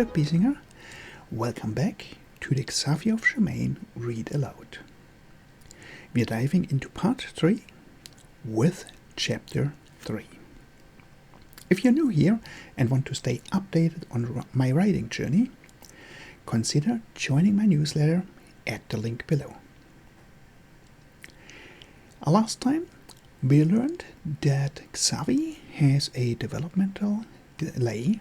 Dirk Biesinger. Welcome back to the Xavie of Shamain Read Aloud. We're diving into part 3 with chapter 3. If you're new here and want to stay updated on my writing journey, consider joining my newsletter at the link below. Last time we learned that Xavie has a developmental delay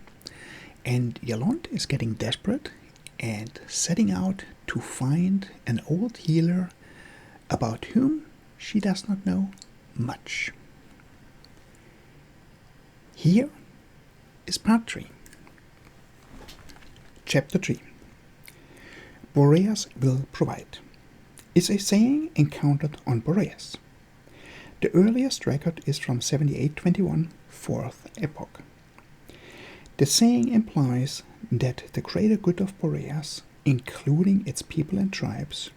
and Yalonde is getting desperate and setting out to find an old healer about whom she does not know much. Here is part 3. Chapter 3. Boreas will provide is a saying encountered on Boreas. The earliest record is from 7821, 4th epoch. The saying implies that the greater good of Boreas, including its people and tribes,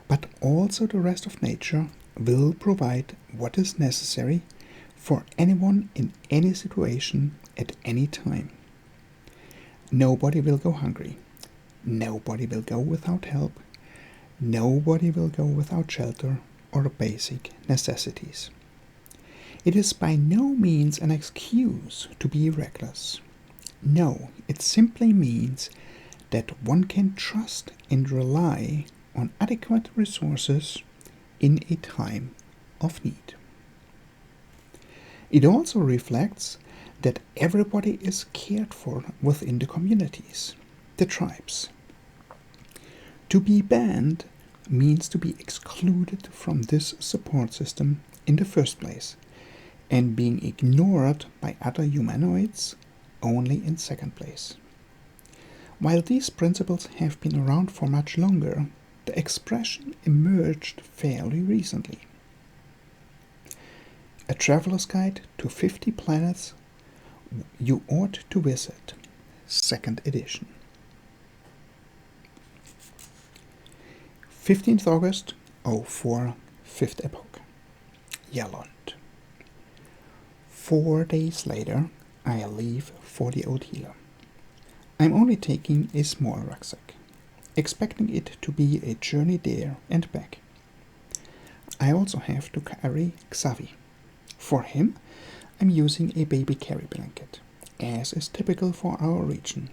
but also the rest of nature, will provide what is necessary for anyone in any situation at any time. Nobody will go hungry. Nobody will go without help. Nobody will go without shelter or basic necessities. It is by no means an excuse to be reckless. No, it simply means that one can trust and rely on adequate resources in a time of need. It also reflects that everybody is cared for within the communities, the tribes. To be banned means to be excluded from this support system in the first place, and being ignored by other humanoids only in second place. While these principles have been around for much longer, the expression emerged fairly recently. A Traveler's Guide to 50 Planets You Ought to Visit, 2nd edition. 15th August, 04, 5th epoch. Yalonde. 4 days later, I leave for the old healer. I'm only taking a small rucksack, expecting it to be a journey there and back. I also have to carry Xavie. For him, I'm using a baby carry blanket, as is typical for our region.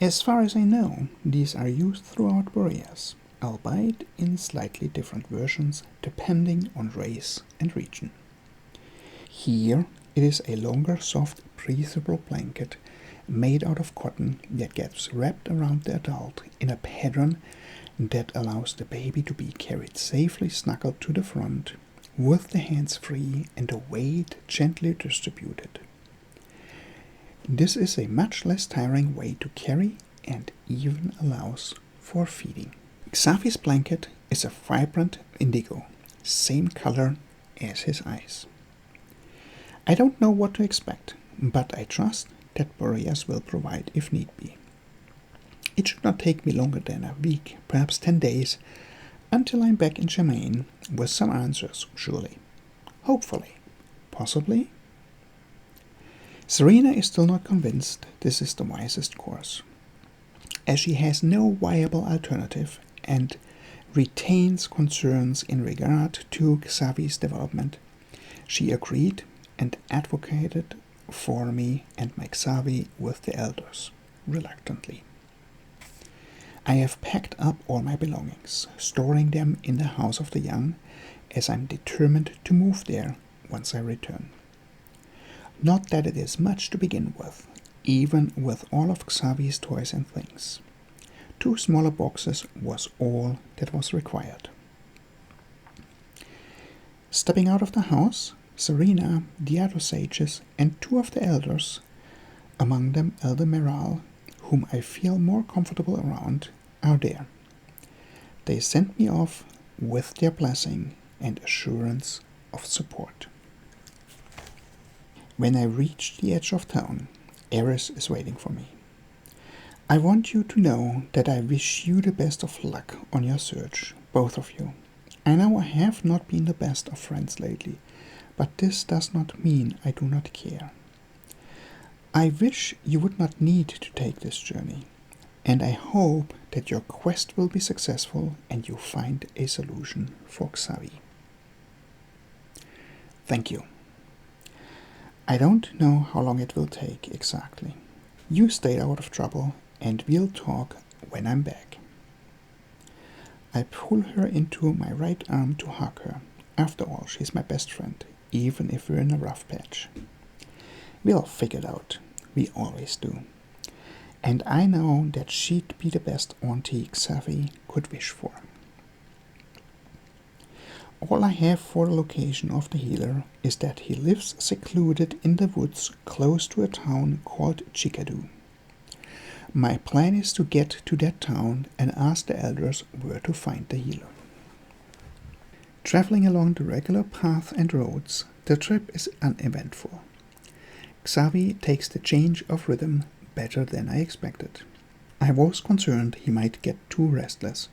As far as I know, these are used throughout Boreas, albeit in slightly different versions depending on race and region. Here, it is a longer, soft, breathable blanket made out of cotton that gets wrapped around the adult in a pattern that allows the baby to be carried safely snuggled to the front, with the hands free and the weight gently distributed. This is a much less tiring way to carry and even allows for feeding. Xavie's blanket is a vibrant indigo, same color as his eyes. I don't know what to expect, but I trust that Boreas will provide if need be. It should not take me longer than a week, perhaps 10 days, until I'm back in Shamain with some answers, surely. Hopefully. Possibly. Serena is still not convinced this is the wisest course, as she has no viable alternative and retains concerns in regard to Xavie's development. She agreed and advocated for me and my Xavie with the elders, reluctantly. I have packed up all my belongings, storing them in the House of the Young, as I'm determined to move there once I return. Not that it is much to begin with, even with all of Xavie's toys and things. 2 smaller boxes was all that was required. Stepping out of the house, Serena, the other sages, and 2 of the elders, among them Elder Meral, whom I feel more comfortable around, are there. They sent me off with their blessing and assurance of support. When I reach the edge of town, Eris is waiting for me. I want you to know that I wish you the best of luck on your search, both of you. I know I have not been the best of friends lately, but this does not mean I do not care. I wish you would not need to take this journey, and I hope that your quest will be successful and you find a solution for Xavie. Thank you. I don't know how long it will take exactly. You stay out of trouble and we'll talk when I'm back. I pull her into my right arm to hug her. After all, she's my best friend, even if we're in a rough patch. We'll figure it out. We always do. And I know that she'd be the best auntie Xavie could wish for. All I have for the location of the healer is that he lives secluded in the woods close to a town called Chicadu. My plan is to get to that town and ask the elders where to find the healer. Traveling along the regular path and roads, the trip is uneventful. Xavie takes the change of rhythm better than I expected. I was concerned he might get too restless,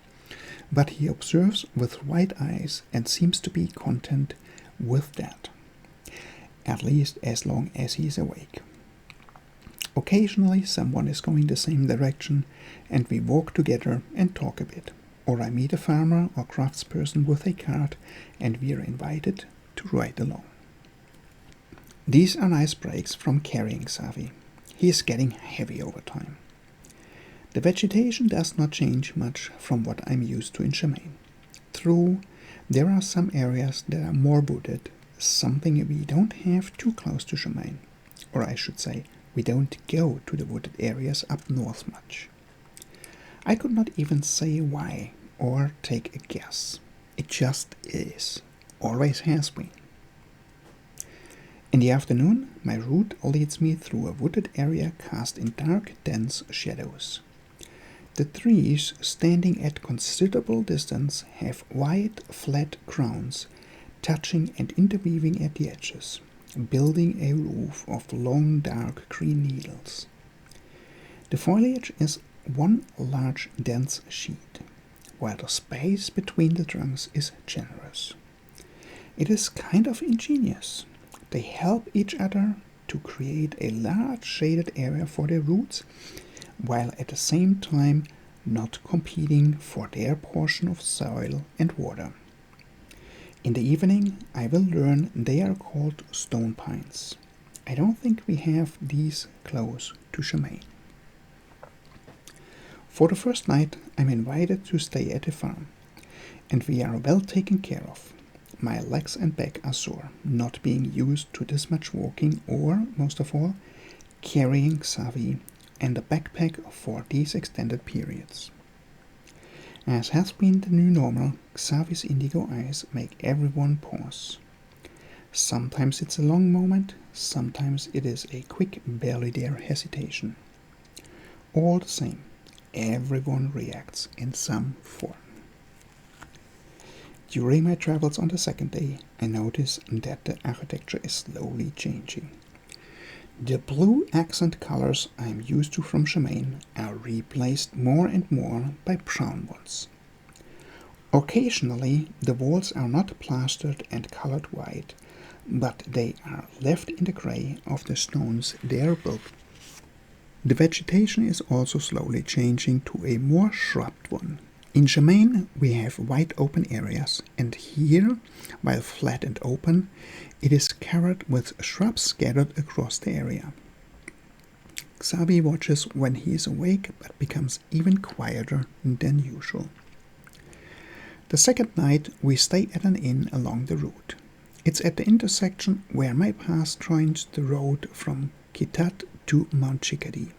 but he observes with wide eyes and seems to be content with that, at least as long as he is awake. Occasionally someone is going the same direction and we walk together and talk a bit, or I meet a farmer or craftsperson with a cart and we are invited to ride along. These are nice breaks from carrying Xavie. He is getting heavy over time. The vegetation does not change much from what I'm used to in Shamain. True, there are some areas that are more wooded, something we don't have too close to Shamain. Or I should say, we don't go to the wooded areas up north much. I could not even say why or take a guess. It just is. Always has been. In the afternoon, my route leads me through a wooded area cast in dark, dense shadows. The trees, standing at considerable distance, have wide, flat crowns, touching and interweaving at the edges, building a roof of long, dark green needles. The foliage is one large, dense sheet, while the space between the trunks is generous. It is kind of ingenious. They help each other to create a large shaded area for their roots, while at the same time not competing for their portion of soil and water. In the evening, I will learn they are called stone pines. I don't think we have these close to Shamain. For the first night, I'm invited to stay at a farm, and we are well taken care of. My legs and back are sore, not being used to this much walking or, most of all, carrying Xavie and a backpack for these extended periods. As has been the new normal, Xavie's indigo eyes make everyone pause. Sometimes it's a long moment, sometimes it is a quick, barely there hesitation. All the same, everyone reacts in some form. During my travels on the second day, I notice that the architecture is slowly changing. The blue accent colors I am used to from Shamain are replaced more and more by brown ones. Occasionally, the walls are not plastered and colored white, but they are left in the gray of the stones they are built. The vegetation is also slowly changing to a more shrubbed one. In Shamain, we have wide open areas, and here, while flat and open, it is covered with shrubs scattered across the area. Xavie watches when he is awake, but becomes even quieter than usual. The second night, we stay at an inn along the route. It's at the intersection where my path joins the road from Kitat to Mount Chicadi.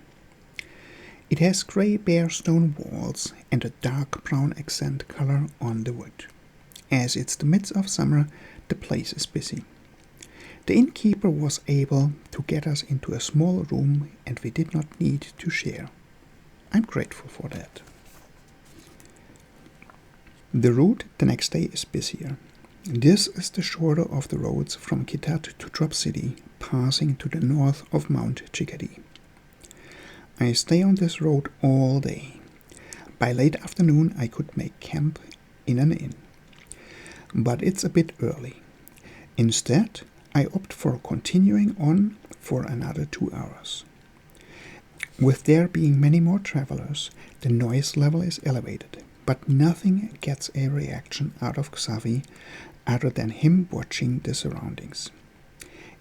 It has grey bare stone walls and a dark brown accent color on the wood. As it's the midst of summer, the place is busy. The innkeeper was able to get us into a small room and we did not need to share. I'm grateful for that. The route the next day is busier. This is the shorter of the roads from Kitat to Drop City, passing to the north of Mount Chicadi. I stay on this road all day. By late afternoon I could make camp in an inn. But it's a bit early. Instead, I opt for continuing on for another 2 hours. With there being many more travelers, the noise level is elevated, but nothing gets a reaction out of Xavie other than him watching the surroundings.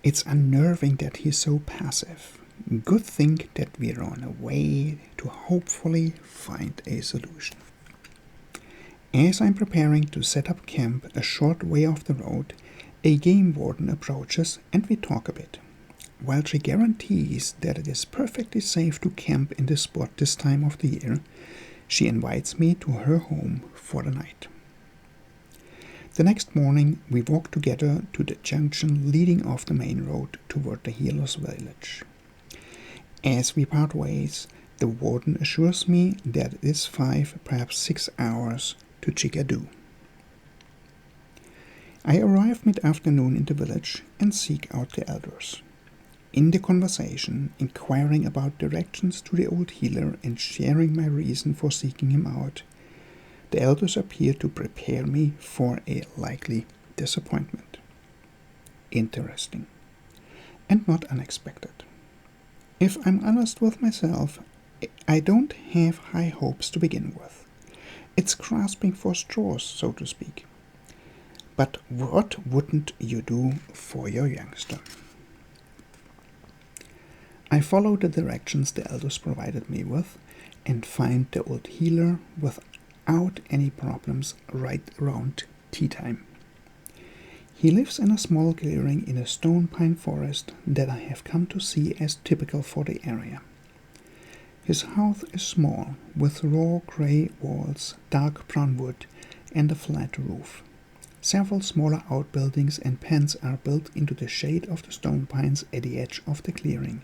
It's unnerving that he's so passive. Good thing that we're on a way to hopefully find a solution. As I'm preparing to set up camp a short way off the road, a game warden approaches and we talk a bit. While she guarantees that it is perfectly safe to camp in this spot this time of the year, she invites me to her home for the night. The next morning, we walk together to the junction leading off the main road toward the healer's village. As we part ways, the warden assures me that it is 5, perhaps 6 hours to Chicadu. I arrive mid-afternoon in the village and seek out the elders. In the conversation, inquiring about directions to the old healer and sharing my reason for seeking him out, the elders appear to prepare me for a likely disappointment. Interesting, and not unexpected. If I'm honest with myself, I don't have high hopes to begin with. It's grasping for straws, so to speak. But what wouldn't you do for your youngster? I follow the directions the elders provided me with and find the old healer without any problems right around tea time. He lives in a small clearing in a stone pine forest that I have come to see as typical for the area. His house is small, with raw grey walls, dark brown wood, and a flat roof. Several smaller outbuildings and pens are built into the shade of the stone pines at the edge of the clearing.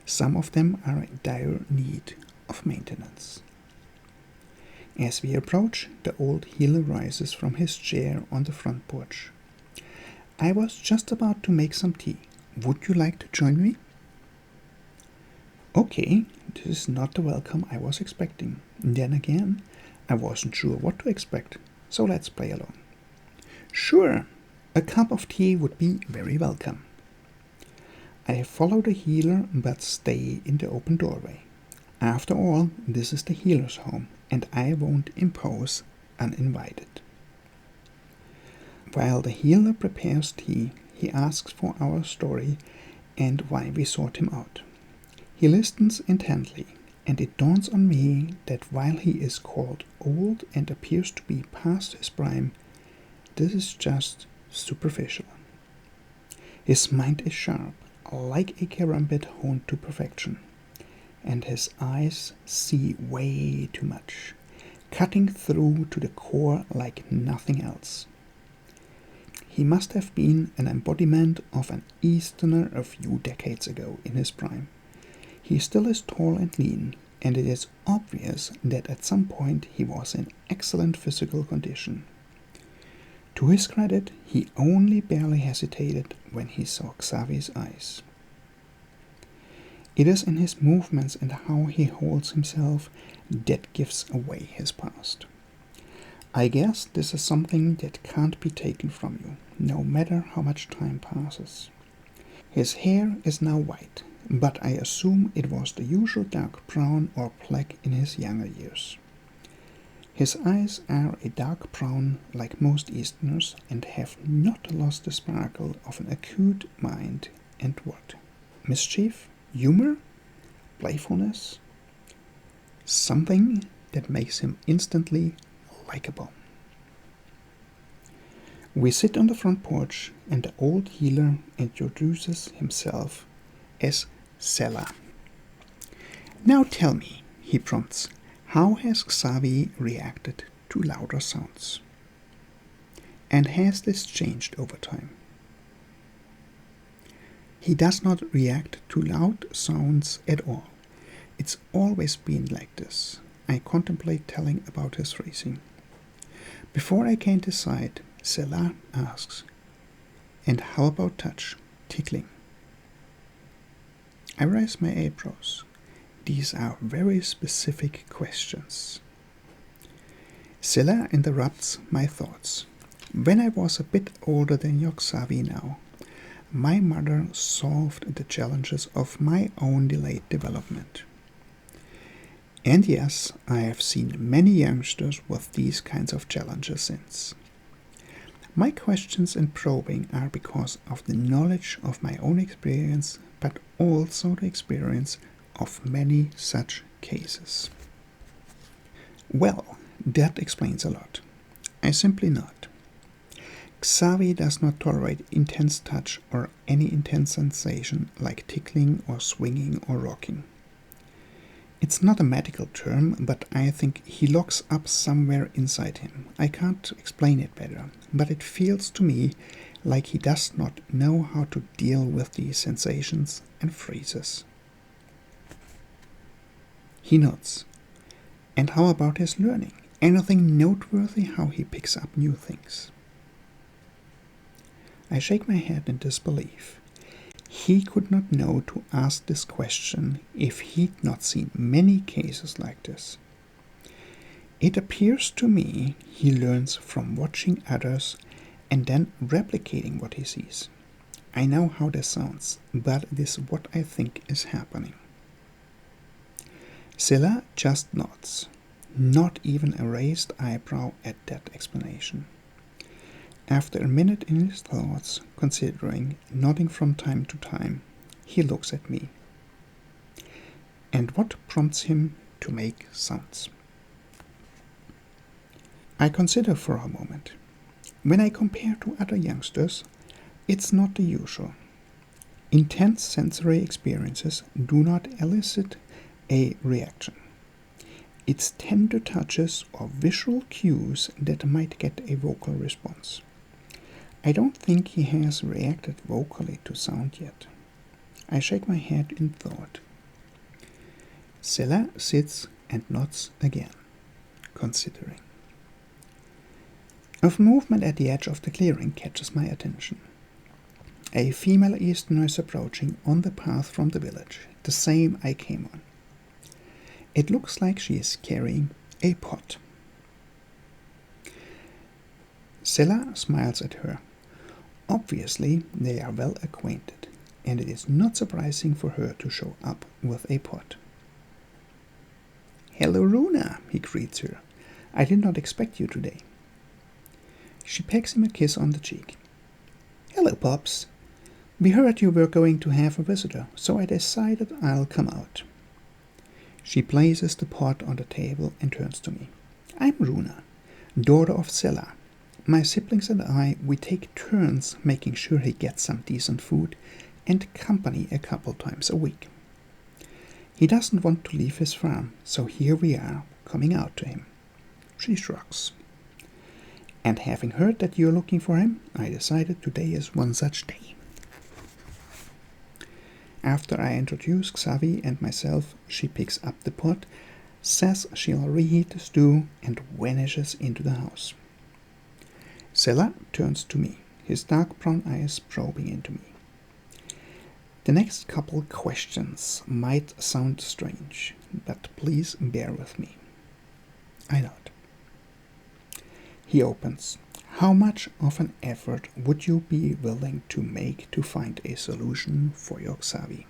Some of them are in dire need of maintenance. As we approach, the old healer rises from his chair on the front porch. I was just about to make some tea. Would you like to join me? Okay, this is not the welcome I was expecting. Then again, I wasn't sure what to expect, so let's play along. Sure, a cup of tea would be very welcome. I follow the healer but stay in the open doorway. After all, this is the healer's home, and I won't impose uninvited. While the healer prepares tea, he asks for our story and why we sought him out. He listens intently, and it dawns on me that while he is called old and appears to be past his prime, this is just superficial. His mind is sharp, like a karambit honed to perfection, and his eyes see way too much, cutting through to the core like nothing else. He must have been an embodiment of an Easterner a few decades ago in his prime. He still is tall and lean, and it is obvious that at some point he was in excellent physical condition. To his credit, he only barely hesitated when he saw Xavie's eyes. It is in his movements and how he holds himself that gives away his past. I guess this is something that can't be taken from you, no matter how much time passes. His hair is now white, but I assume it was the usual dark brown or black in his younger years. His eyes are a dark brown like most Easterners and have not lost the sparkle of an acute mind and what? Mischief? Humor? Playfulness? Something that makes him instantly likable. We sit on the front porch and the old healer introduces himself as Sela. Now tell me, he prompts, how has Xavie reacted to louder sounds? And has this changed over time? He does not react to loud sounds at all. It's always been like this. I contemplate telling about his racing. Before I can decide, Sela asks, and how about touch, tickling? I raise my eyebrows. These are very specific questions. Sela interrupts my thoughts. When I was a bit older than your Xavie now, my mother solved the challenges of my own delayed development. And yes, I have seen many youngsters with these kinds of challenges since. My questions and probing are because of the knowledge of my own experience, but also the experience of many such cases. Well, that explains a lot. I simply nod. Xavie does not tolerate intense touch or any intense sensation like tickling or swinging or rocking. It's not a medical term, but I think he locks up somewhere inside him. I can't explain it better, but it feels to me like he does not know how to deal with these sensations and freezes. He nods. And how about his learning? Anything noteworthy how he picks up new things? I shake my head in disbelief. He could not know to ask this question if he'd not seen many cases like this. It appears to me he learns from watching others and then replicating what he sees. I know how this sounds, but it is what I think is happening. Scylla just nods, not even a raised eyebrow at that explanation. After a minute in his thoughts, considering, nodding from time to time, he looks at me. And what prompts him to make sounds? I consider for a moment. When I compare to other youngsters, it's not the usual. Intense sensory experiences do not elicit a reaction. It's tender touches or visual cues that might get a vocal response. I don't think he has reacted vocally to sound yet. I shake my head in thought. Scylla sits and nods again, considering. A movement at the edge of the clearing catches my attention. A female Easterner is approaching on the path from the village, the same I came on. It looks like she is carrying a pot. Scylla smiles at her. Obviously, they are well acquainted, and it is not surprising for her to show up with a pot. "Hello, Runa," he greets her. "I did not expect you today." She pecks him a kiss on the cheek. "Hello, Pops. We heard you were going to have a visitor, so I decided I'll come out." She places the pot on the table and turns to me. "I'm Runa, daughter of Scylla. My siblings and I, we take turns making sure he gets some decent food and company a couple times a week. He doesn't want to leave his farm, so here we are, coming out to him." She shrugs. "And having heard that you're looking for him, I decided today is one such day." After I introduce Xavie and myself, she picks up the pot, says she'll reheat the stew, and vanishes into the house. Scylla turns to me, his dark brown eyes probing into me. The next couple questions might sound strange, but please bear with me. I nod. He opens. "How much of an effort would you be willing to make to find a solution for your Xavie?"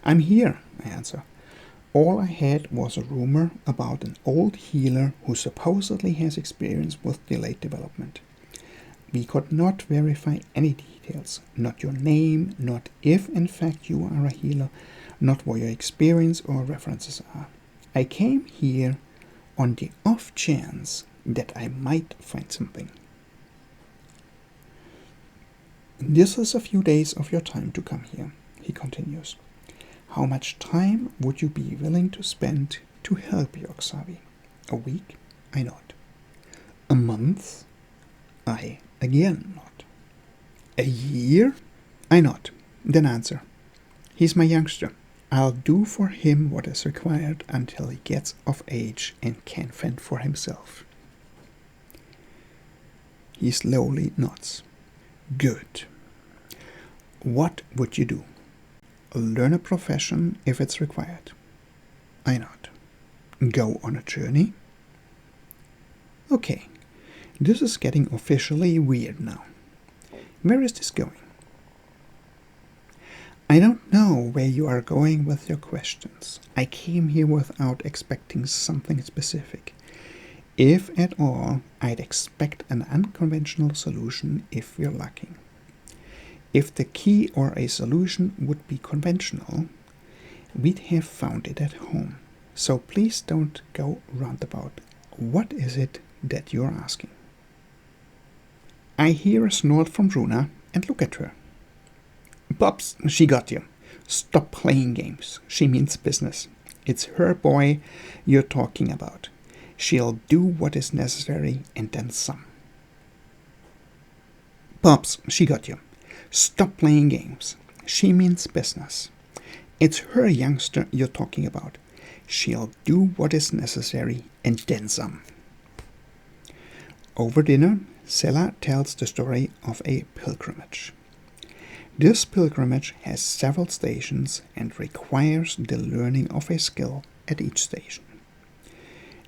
"I'm here," I answer. "All I had was a rumor about an old healer who supposedly has experience with delayed development. We could not verify any details, not your name, not if in fact you are a healer, not what your experience or references are. I came here on the off chance that I might find something." "This is a few days of your time to come here," he continues. "How much time would you be willing to spend to help your Xavie? A week?" I nod. "A month?" I again nod. "A year?" I nod, then answer. "He's my youngster. I'll do for him what is required until he gets of age and can fend for himself." He slowly nods. "Good. What would you do? Learn a profession if it's required?" I nod. "Go on a journey?" Okay, this is getting officially weird now. Where is this going? I don't know where you are going with your questions. I came here without expecting something specific. If at all, I'd expect an unconventional solution if we're lucky. If the key or a solution would be conventional, we'd have found it at home. So please don't go roundabout. What is it that you're asking? I hear a snort from Runa and look at her. Pops, she got you. Stop playing games. She means business. It's her boy you're talking about. She'll do what is necessary and then some. Pops, she got you. Stop playing games. She means business. It's her youngster you're talking about. She'll do what is necessary and then some. Over dinner, Sela tells the story of a pilgrimage. This pilgrimage has several stations and requires the learning of a skill at each station.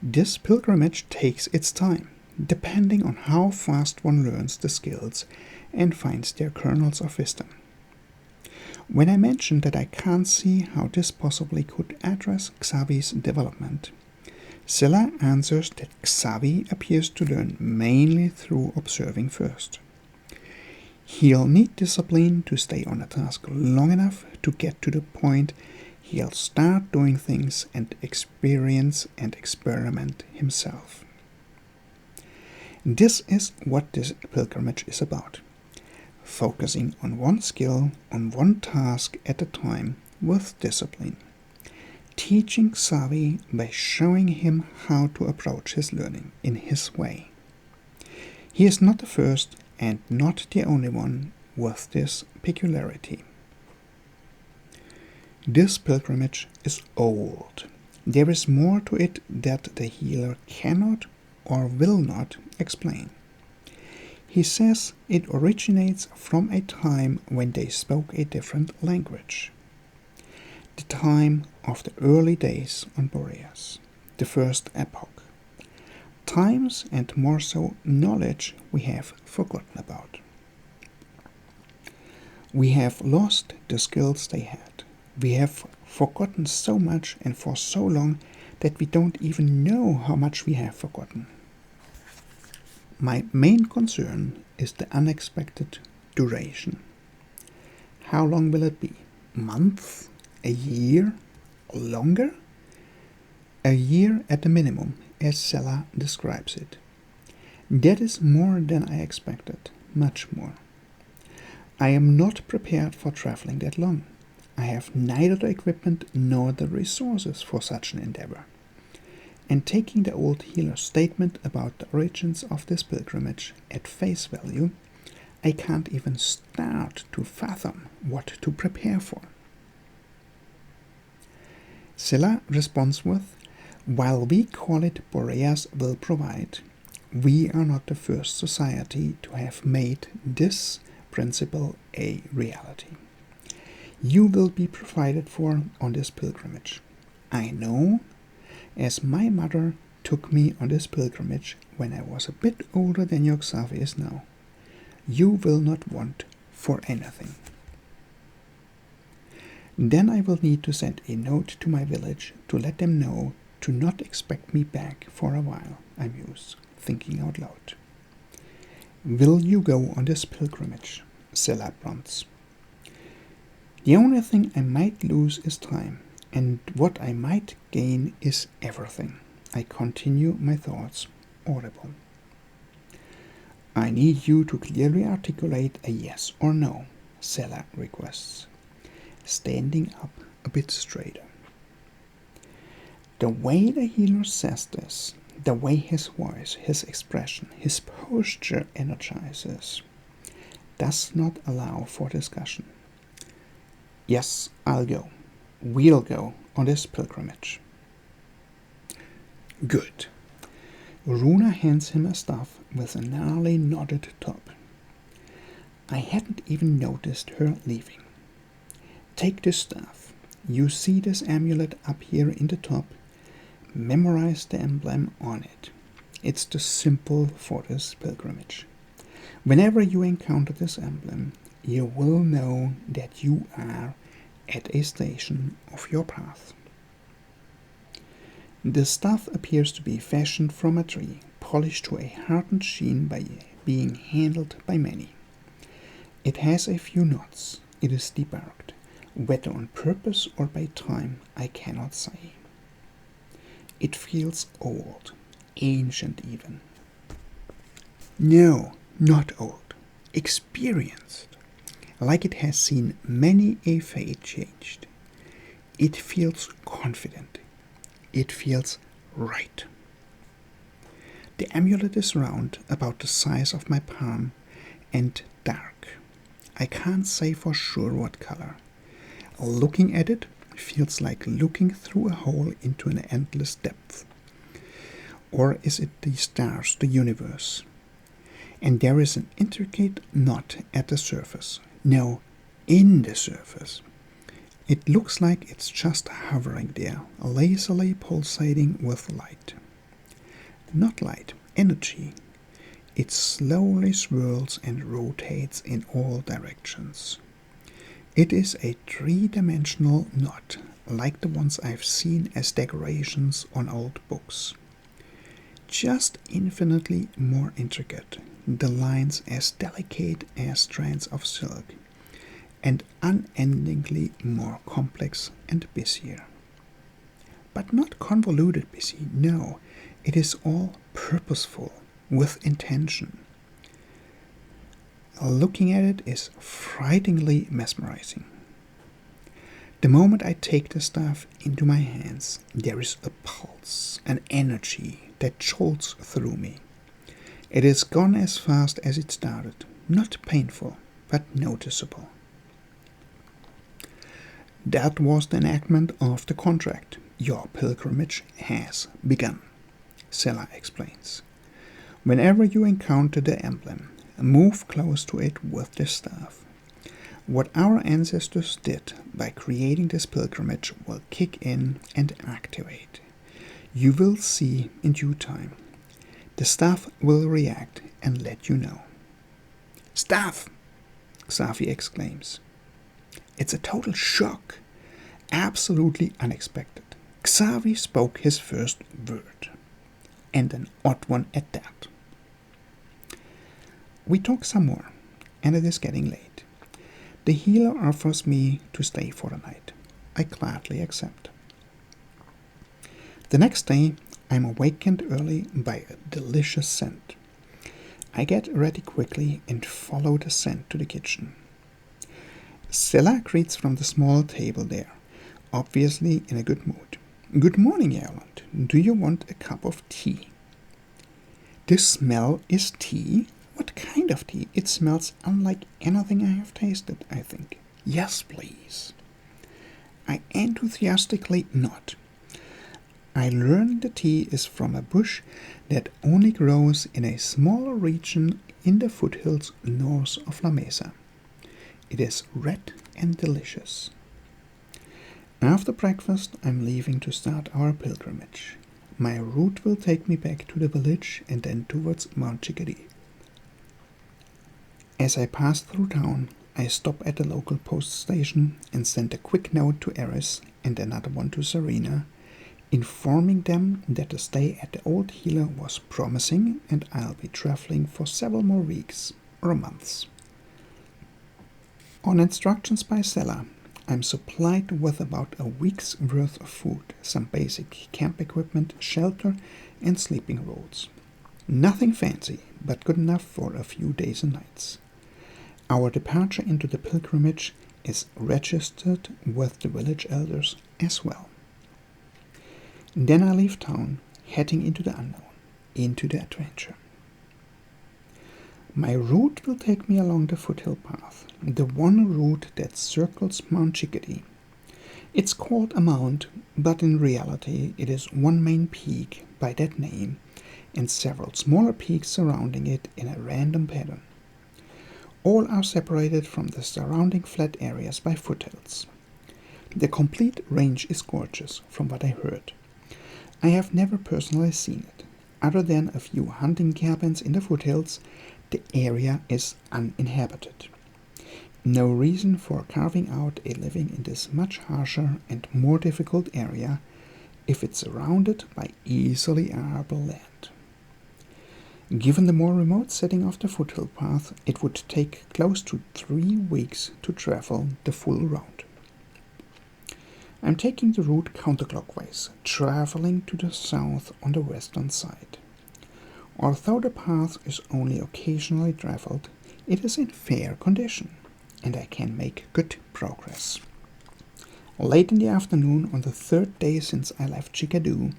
This pilgrimage takes its time, depending on how fast one learns the skills and finds their kernels of wisdom. When I mentioned that I can't see how this possibly could address Xavie's development, Sela answers that Xavie appears to learn mainly through observing first. He'll need discipline to stay on a task long enough to get to the point he'll start doing things and experience and experiment himself. This is what this pilgrimage is about. Focusing on one skill, on one task at a time with discipline. Teaching Xavie by showing him how to approach his learning in his way. He is not the first and not the only one with this peculiarity. This pilgrimage is old. There is more to it that the healer cannot or will not explain. He says it originates from a time when they spoke a different language. The time of the early days on Boreas, the first epoch. Times and more so knowledge we have forgotten about. We have lost the skills they had. We have forgotten so much and for so long that we don't even know how much we have forgotten. My main concern is the unexpected duration. How long will it be? Months? A year? Longer? A year at the minimum, as Sela describes it. That is more than I expected, much more. I am not prepared for traveling that long. I have neither the equipment nor the resources for such an endeavor. And taking the old healer's statement about the origins of this pilgrimage at face value, I can't even start to fathom what to prepare for. Sela responds with, while we call it Boreas will provide, we are not the first society to have made this principle a reality. You will be provided for on this pilgrimage. I know, as my mother took me on this pilgrimage when I was a bit older than your Xavie is now. You will not want for anything. Then I will need to send a note to my village to let them know to not expect me back for a while, I muse, thinking out loud. Will you go on this pilgrimage? Sela prompts. The only thing I might lose is time, and what I might gain is everything. I continue my thoughts, audible. I need you to clearly articulate a yes or no, Sela requests, standing up a bit straighter. The way the healer says this, the way his voice, his expression, his posture energizes, does not allow for discussion. Yes, I'll go. We'll go on this pilgrimage. Good. Runa hands him a staff with a gnarly knotted top. I hadn't even noticed her leaving. Take this staff. You see this amulet up here in the top? Memorize the emblem on it. It's the symbol for this pilgrimage. Whenever you encounter this emblem, you will know that you are at a station of your path. The stuff appears to be fashioned from a tree, polished to a hardened sheen by being handled by many. It has a few knots. It is debarked, whether on purpose or by time, I cannot say. It feels old, ancient even. No, not old, experienced, like it has seen many a fate changed. It feels confident. It feels right. The amulet is round, about the size of my palm, and dark. I can't say for sure what color. Looking at it feels like looking through a hole into an endless depth. Or is it the stars, the universe? And there is an intricate knot at the surface. No, in the surface. It looks like it's just hovering there, lazily pulsating with light. Not light, energy. It slowly swirls and rotates in all directions. It is a three-dimensional knot, like the ones I've seen as decorations on old books. Just infinitely more intricate, the lines as delicate as strands of silk, and unendingly more complex and busier. But not convoluted busy, no, it is all purposeful, with intention. Looking at it is frighteningly mesmerizing. The moment I take the staff into my hands, there is a pulse, an energy that jolts through me. It is gone as fast as it started, not painful, but noticeable. That was the enactment of the contract. Your pilgrimage has begun, Sela explains. Whenever you encounter the emblem, move close to it with the staff. What our ancestors did by creating this pilgrimage will kick in and activate. You will see in due time. The staff will react and let you know. Staff! Xavie exclaims. It's a total shock. Absolutely unexpected. Xavie spoke his first word. And an odd one at that. We talk some more, and it is getting late. The healer offers me to stay for the night. I gladly accept. The next day, I'm awakened early by a delicious scent. I get ready quickly and follow the scent to the kitchen. Sela greets from the small table there, obviously in a good mood. Good morning, Yalonde. Do you want a cup of tea? This smell is tea? What kind of tea? It smells unlike anything I have tasted, I think. Yes, please. I enthusiastically nod. I learn the tea is from a bush that only grows in a small region in the foothills north of La Mesa. It is red and delicious. After breakfast, I'm leaving to start our pilgrimage. My route will take me back to the village and then towards Mount Chickadee. As I pass through town, I stop at the local post station and send a quick note to Eris and another one to Serena, informing them that the stay at the old healer was promising and I'll be traveling for several more weeks or months. On instructions by Sela, I'm supplied with about a week's worth of food, some basic camp equipment, shelter, and sleeping rolls. Nothing fancy, but good enough for a few days and nights. Our departure into the pilgrimage is registered with the village elders as well. Then I leave town, heading into the unknown, into the adventure. My route will take me along the foothill path, the one route that circles Mount Chickadee. It's called a mount, but in reality it is one main peak by that name and several smaller peaks surrounding it in a random pattern. All are separated from the surrounding flat areas by foothills. The complete range is gorgeous, from what I heard. I have never personally seen it. Other than a few hunting cabins in the foothills, the area is uninhabited. No reason for carving out a living in this much harsher and more difficult area if it's surrounded by easily arable land. Given the more remote setting of the foothill path, it would take close to 3 weeks to travel the full round. I'm taking the route counterclockwise, traveling to the south on the western side. Although the path is only occasionally traveled, it is in fair condition, and I can make good progress. Late in the afternoon on the 3rd day since I left Chicadoo,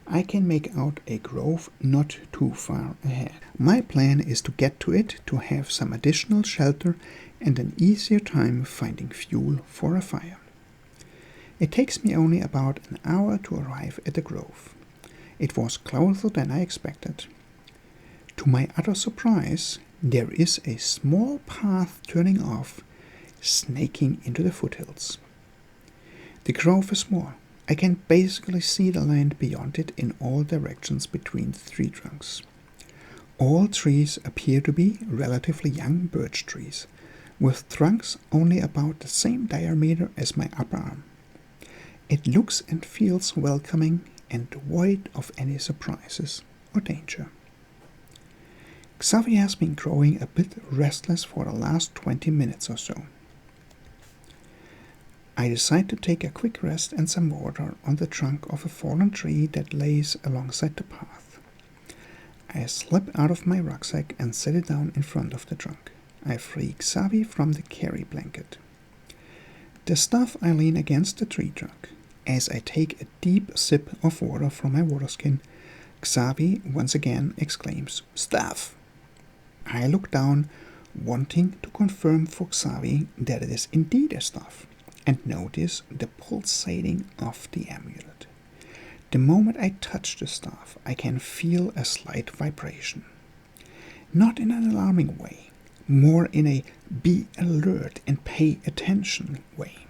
I can make out a grove not too far ahead. My plan is to get to it to have some additional shelter and an easier time finding fuel for a fire. It takes me only about an hour to arrive at the grove. It was closer than I expected. To my utter surprise, there is a small path turning off, snaking into the foothills. The grove is small. I can basically see the land beyond it in all directions between the tree trunks. All trees appear to be relatively young birch trees, with trunks only about the same diameter as my upper arm. It looks and feels welcoming and void of any surprises or danger. Xavie has been growing a bit restless for the last 20 minutes or so. I decide to take a quick rest and some water on the trunk of a fallen tree that lays alongside the path. I slip out of my rucksack and set it down in front of the trunk. I free Xavie from the carry blanket. The stuff I lean against the tree trunk. As I take a deep sip of water from my water skin, Xavie once again exclaims, "Stuff!" I look down, wanting to confirm for Xavie that it is indeed a stuff, and notice the pulsating of the amulet. The moment I touch the staff, I can feel a slight vibration. Not in an alarming way, more in a be alert and pay attention way.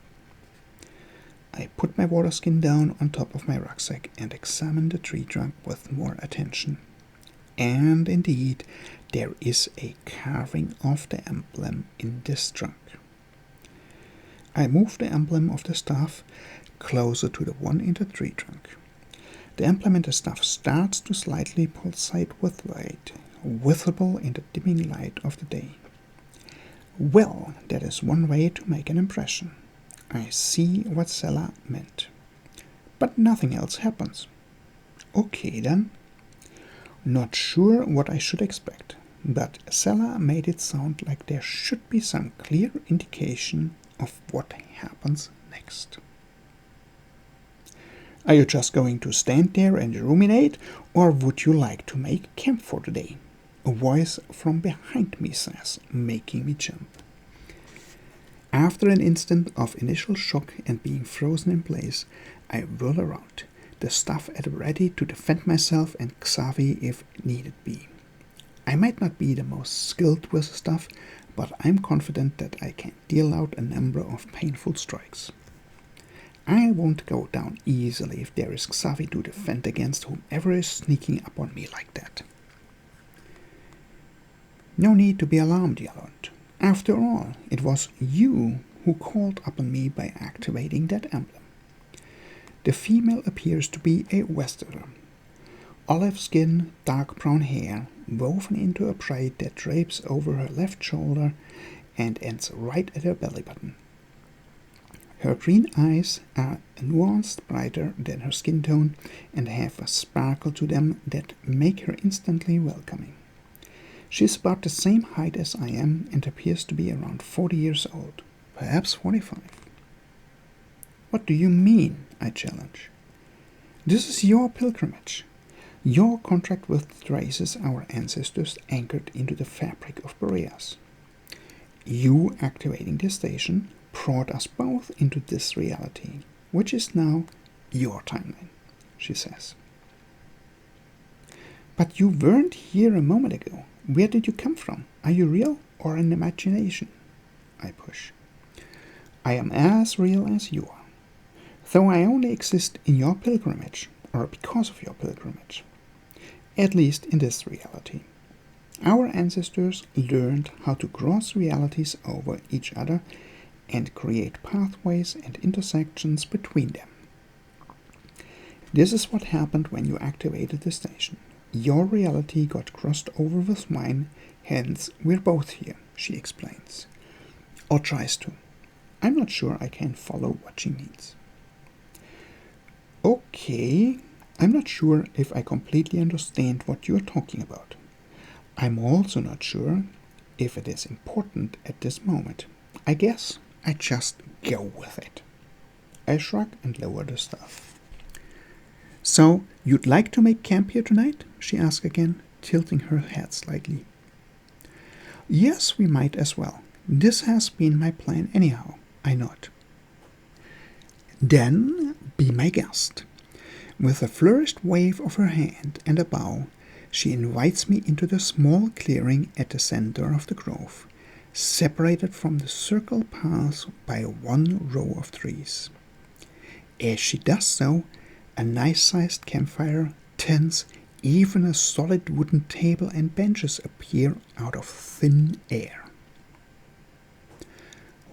I put my water skin down on top of my rucksack and examine the tree trunk with more attention. And indeed, there is a carving of the emblem in this trunk. I move the emblem of the staff closer to the one in the tree trunk. The emblem in the staff starts to slightly pulsate with light, visible in the dimming light of the day. Well, that is one way to make an impression. I see what Sela meant. But nothing else happens. Okay then. Not sure what I should expect, but Sela made it sound like there should be some clear indication of what happens next. Are you just going to stand there and ruminate, or would you like to make camp for the day? A voice from behind me says, making me jump. After an instant of initial shock and being frozen in place, I whirl around, the stuff at ready to defend myself and Xavie if needed be. I might not be the most skilled with stuff, but I'm confident that I can deal out a number of painful strikes. I won't go down easily if there is Xavie to defend against whomever is sneaking up on me like that. No need to be alarmed, Yalonde. After all, it was you who called upon me by activating that emblem. The female appears to be a Westerner. Olive skin, dark brown hair, woven into a braid that drapes over her left shoulder and ends right at her belly button. Her green eyes are nuanced brighter than her skin tone and have a sparkle to them that make her instantly welcoming. She is about the same height as I am and appears to be around 40 years old, perhaps 45. What do you mean? I challenge. This is your pilgrimage. Your contract with the races our ancestors anchored into the fabric of Boreas. You activating the station brought us both into this reality, which is now your timeline, she says. But you weren't here a moment ago. Where did you come from? Are you real or an imagination? I push. I am as real as you are, though I only exist in your pilgrimage, or because of your pilgrimage. At least in this reality. Our ancestors learned how to cross realities over each other and create pathways and intersections between them. This is what happened when you activated the station. Your reality got crossed over with mine, hence we're both here, she explains. Or tries to. I'm not sure I can follow what she means. Okay, I'm not sure if I completely understand what you're talking about. I'm also not sure if it is important at this moment. I guess I just go with it. I shrug and lower the stuff. So, you'd like to make camp here tonight? She asks again, tilting her head slightly. Yes, we might as well. This has been my plan anyhow, I nod. Then be my guest. With a flourished wave of her hand and a bow, she invites me into the small clearing at the center of the grove, separated from the circle paths by one row of trees. As she does so, a nice-sized campfire, tents, even a solid wooden table and benches appear out of thin air.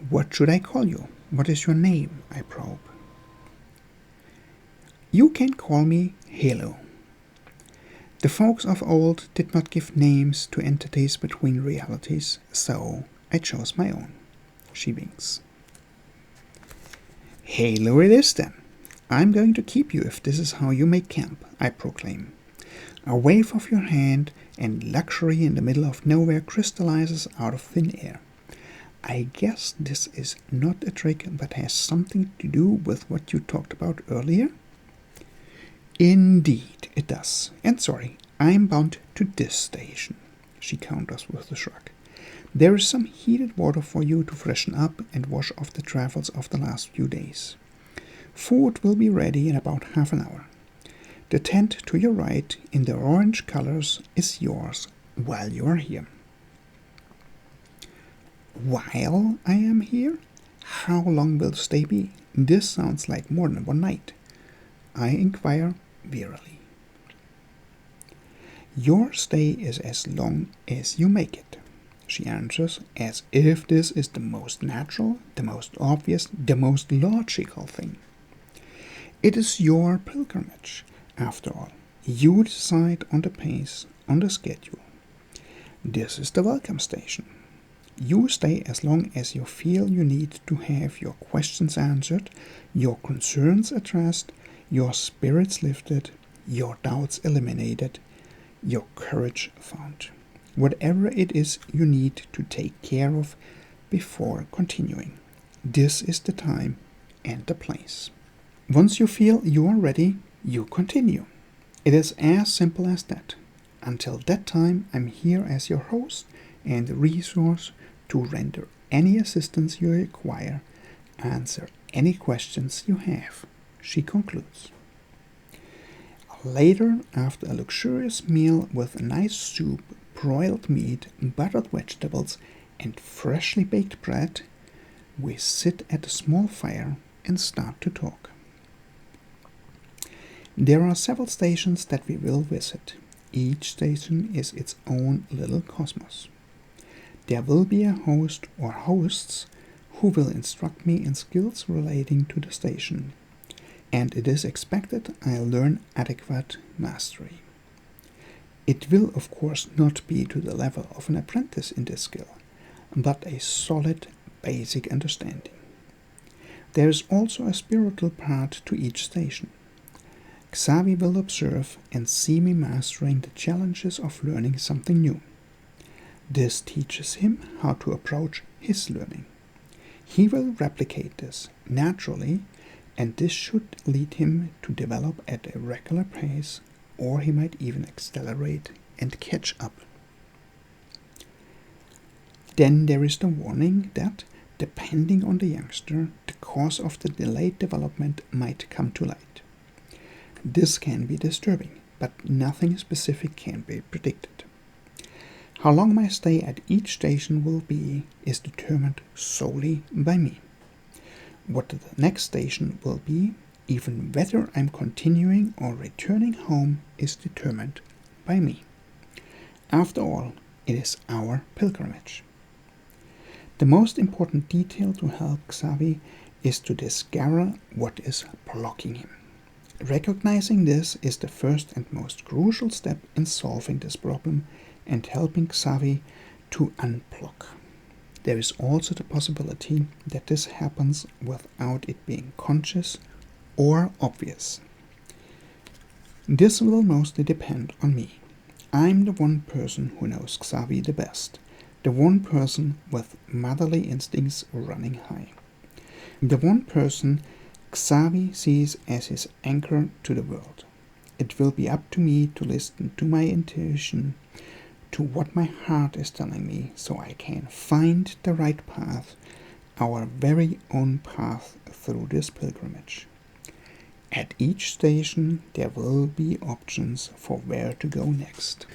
What should I call you? What is your name? I probe. You can call me Halo. The folks of old did not give names to entities between realities, so I chose my own. She winks. Halo it is then. I'm going to keep you if this is how you make camp, I proclaim. A wave of your hand and luxury in the middle of nowhere crystallizes out of thin air. I guess this is not a trick but has something to do with what you talked about earlier? Indeed, it does. And sorry, I'm bound to this station, she counters with a shrug. There is some heated water for you to freshen up and wash off the travels of the last few days. Food will be ready in about half an hour. The tent to your right, in the orange colors, is yours while you are here. While I am here? How long will the stay be? This sounds like more than one night. I inquire wearily. Your stay is as long as you make it, she answers, as if this is the most natural, the most obvious, the most logical thing. It is your pilgrimage, after all. You decide on the pace, on the schedule. This is the welcome station. You stay as long as you feel you need to have your questions answered, your concerns addressed, your spirits lifted, your doubts eliminated, your courage found. Whatever it is you need to take care of before continuing. This is the time and the place. Once you feel you are ready, you continue. It is as simple as that. Until that time, I'm here as your host and resource to render any assistance you require, answer any questions you have, she concludes. Later, after a luxurious meal with a nice soup, broiled meat, buttered vegetables, and freshly baked bread, we sit at a small fire and start to talk. There are several stations that we will visit. Each station is its own little cosmos. There will be a host or hosts who will instruct me in skills relating to the station, and it is expected I'll learn adequate mastery. It will, of course, not be to the level of an apprentice in this skill, but a solid, basic understanding. There is also a spiritual part to each station. Xavie will observe and see me mastering the challenges of learning something new. This teaches him how to approach his learning. He will replicate this naturally, and this should lead him to develop at a regular pace, or he might even accelerate and catch up. Then there is the warning that, depending on the youngster, the cause of the delayed development might come to light. This can be disturbing, but nothing specific can be predicted. How long my stay at each station will be is determined solely by me. What the next station will be, even whether I'm continuing or returning home, is determined by me. After all, It is our pilgrimage. The most important detail to help Xavie is to discover what is blocking him. Recognizing this is the first and most crucial step in solving this problem and helping Xavie to unblock. There is also the possibility that this happens without it being conscious or obvious. This will mostly depend on me. I'm the one person who knows Xavie the best, the one person with motherly instincts running high, the one person Xavie sees as his anchor to the world. It will be up to me to listen to my intuition, to what my heart is telling me, so I can find the right path, our very own path through this pilgrimage. At each station there will be options for where to go next.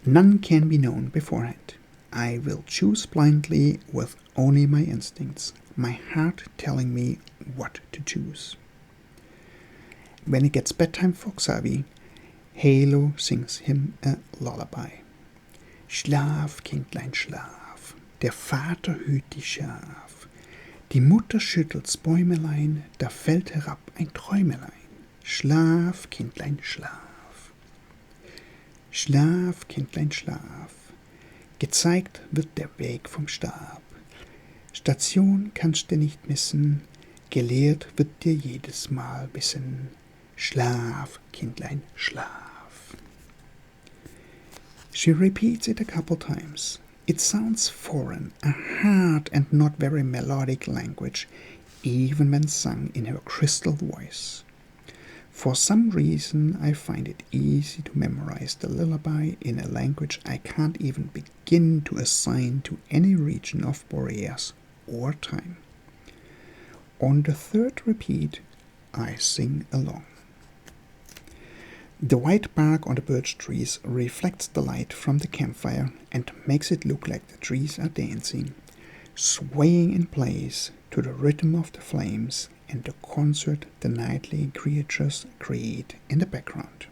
None can be known beforehand. I will choose blindly with only my instincts, my heart telling me what to choose. When it gets bedtime for Xavie, Halo sings him a lullaby. Schlaf, Kindlein, schlaf, der Vater hüt die Schaf. Die Mutter schüttelt's Bäumelein, da fällt herab ein Träumelein. Schlaf, Kindlein, schlaf. Schlaf, Kindlein, schlaf. Gezeigt wird der Weg vom Stab. Station kannst du nicht missen, gelehrt wird dir jedes Mal wissen. Schlaf, Kindlein, schlaf. She repeats it a couple times. It sounds foreign, a hard and not very melodic language, even when sung in her crystal voice. For some reason I find it easy to memorize the lullaby in a language I can't even begin to assign to any region of Boreas or time. On the third repeat, I sing along. The white bark on the birch trees reflects the light from the campfire and makes it look like the trees are dancing, swaying in place to the rhythm of the flames and the concert the nightly creatures create in the background.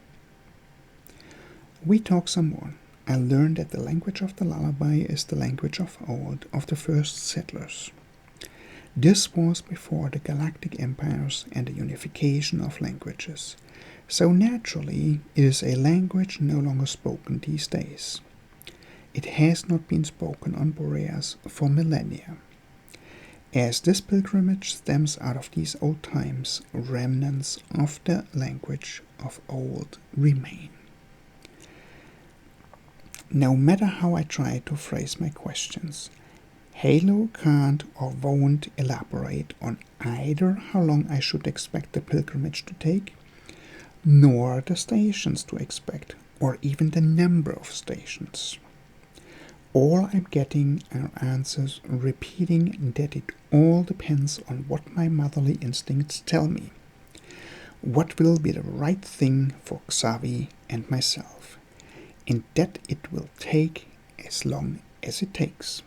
We talk some more. I learned that the language of the lullaby is the language of old, of the first settlers. This was before the galactic empires and the unification of languages. So naturally, it is a language no longer spoken these days. It has not been spoken on Boreas for millennia. As this pilgrimage stems out of these old times, remnants of the language of old remain. No matter how I try to phrase my questions, Halo can't or won't elaborate on either how long I should expect the pilgrimage to take, nor the stations to expect, or even the number of stations. All I'm getting are answers repeating that it all depends on what my motherly instincts tell me. What will be the right thing for Xavie and myself, and that it will take as long as it takes.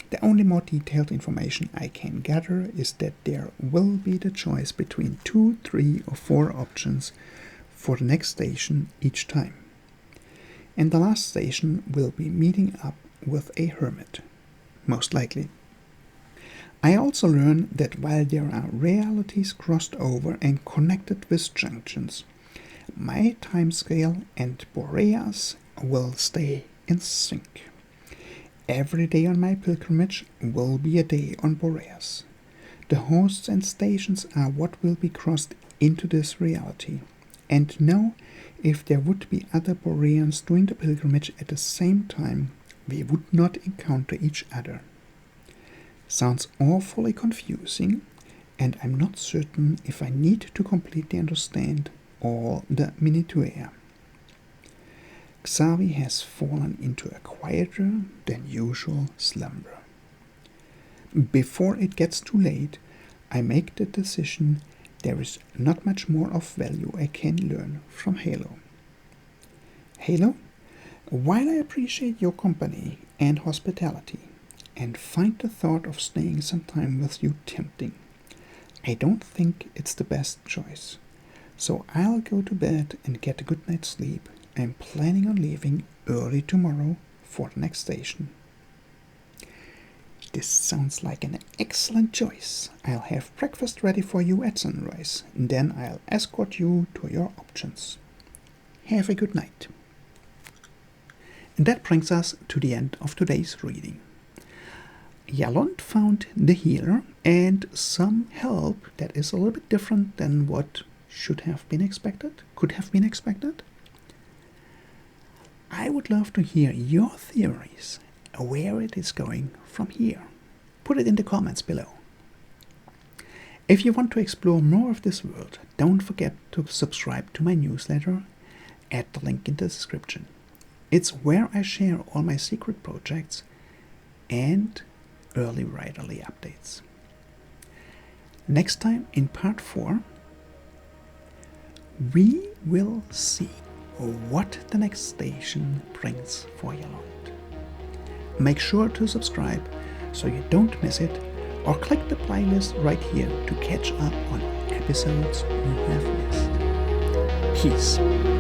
The only more detailed information I can gather is that there will be the choice between 2, 3, or 4 options for the next station each time. And the last station will be meeting up with a hermit, most likely. I also learn that while there are realities crossed over and connected with junctions, my timescale and Boreas will stay in sync. Every day on my pilgrimage will be a day on Boreas. The hosts and stations are what will be crossed into this reality. And now, if there would be other Boreans doing the pilgrimage at the same time, we would not encounter each other. Sounds awfully confusing, and I'm not certain if I need to completely understand all the minutiae. Xavie has fallen into a quieter than usual slumber. Before it gets too late, I make the decision there is not much more of value I can learn from Halo. Halo, while I appreciate your company and hospitality, and find the thought of staying some time with you tempting, I don't think it's the best choice. So I'll go to bed and get a good night's sleep I'm planning on leaving early tomorrow for the next station. This sounds like an excellent choice. I'll have breakfast ready for you at sunrise, and then I'll escort you to your options. Have a good night. And that brings us to the end of today's reading. Yalonde found the healer and some help that is a little bit different than what could have been expected. I would love to hear your theories, where it is going from here. Put it in the comments below. If you want to explore more of this world, don't forget to subscribe to my newsletter at the link in the description. It's where I share all my secret projects and early writerly updates. Next time in part 4, we will see what the next station brings for Yalonde. Make sure to subscribe so you don't miss it, or click the playlist right here to catch up on episodes you have missed. Peace.